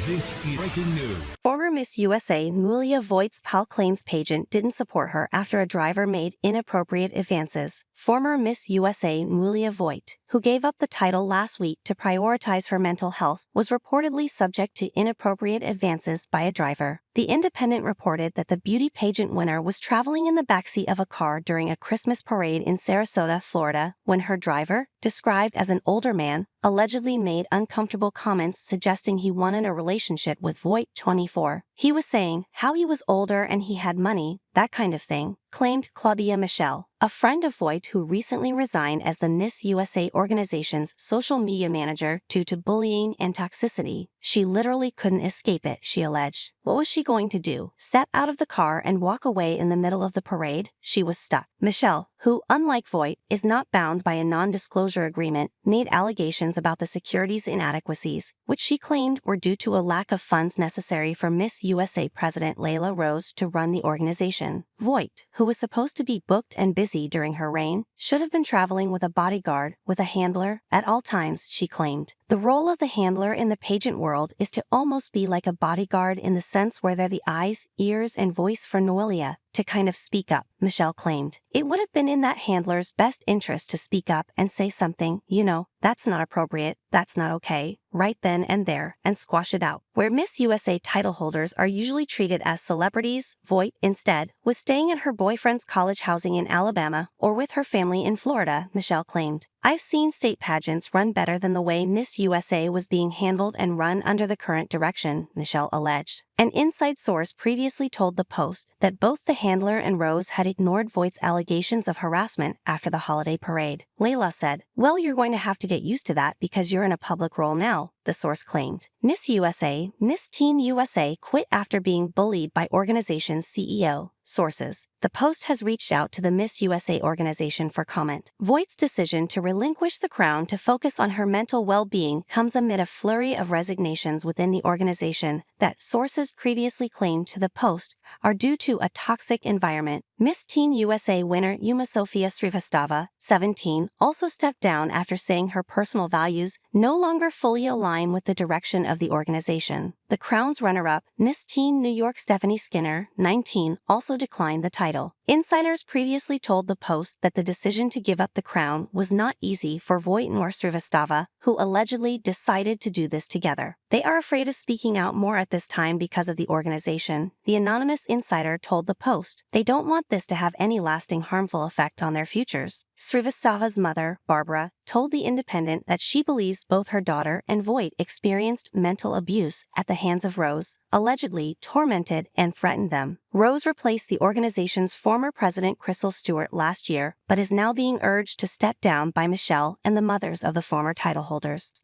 This is breaking news. Former Miss USA Noelia Voigt's pal claims pageant didn't support her after a driver made inappropriate advances. Former Miss USA Noelia Voigt, who gave up the title last week to prioritize her mental health, was reportedly subject to inappropriate advances by a driver. The Independent reported that the beauty pageant winner was traveling in the backseat of a car during a Christmas parade in Sarasota, Florida, when her driver, described as an older man, allegedly made uncomfortable comments suggesting he wanted a relationship with Voigt, 24. He was saying how he was older and he had money, that kind of thing, claimed Claudia Michelle, a friend of Voigt who recently resigned as the Miss USA organization's social media manager due to bullying and toxicity. She literally couldn't escape it, she alleged. What was she going to do? Step out of the car and walk away in the middle of the parade? She was stuck. Michelle, who, unlike Voigt, is not bound by a non-disclosure agreement, made allegations about the security's inadequacies, which she claimed were due to a lack of funds necessary for Miss USA President Layla Rose to run the organization. Voigt, who was supposed to be booked and busy during her reign, should have been traveling with a bodyguard, with a handler, at all times, she claimed. The role of the handler in the pageant world is to almost be like a bodyguard in the sense where they're the eyes, ears, and voice for Noelia, to kind of speak up, Michelle claimed. It would have been in that handler's best interest to speak up and say something, that's not appropriate, that's not okay, right then and there, and squash it out. Where Miss USA title holders are usually treated as celebrities, Voigt, instead, was staying at her boyfriend's college housing in Alabama or with her family in Florida, Michelle claimed. I've seen state pageants run better than the way Miss USA was being handled and run under the current direction, Michelle alleged. An inside source previously told the Post that both the handler and Rose had ignored Voigt's allegations of harassment after the holiday parade. Layla said, "Well, you're going to have to get used to that because you're in a public role now," the source claimed. Miss USA, Miss Teen USA quit after being bullied by organization's CEO. Sources. The Post has reached out to the Miss USA organization for comment. Voigt's decision to relinquish the crown to focus on her mental well-being comes amid a flurry of resignations within the organization that sources previously claimed to the Post are due to a toxic environment. Miss Teen USA winner Uma Sofia Srivastava, 17, also stepped down after saying her personal values no longer fully align with the direction of the organization. The crown's runner-up, Miss Teen New York Stephanie Skinner, 19, also declined the title. Insiders previously told the Post that the decision to give up the crown was not easy for Voigt nor Srivastava, who allegedly decided to do this together. They are afraid of speaking out more at this time because of the organization, the anonymous insider told the Post. They don't want this to have any lasting harmful effect on their futures. Srivastava's mother, Barbara, told The Independent that she believes both her daughter and Voigt experienced mental abuse at the hands of Rose, allegedly tormented and threatened them. Rose replaced the organization's former president Crystal Stewart last year, but is now being urged to step down by Michelle and the mothers of the former title holders.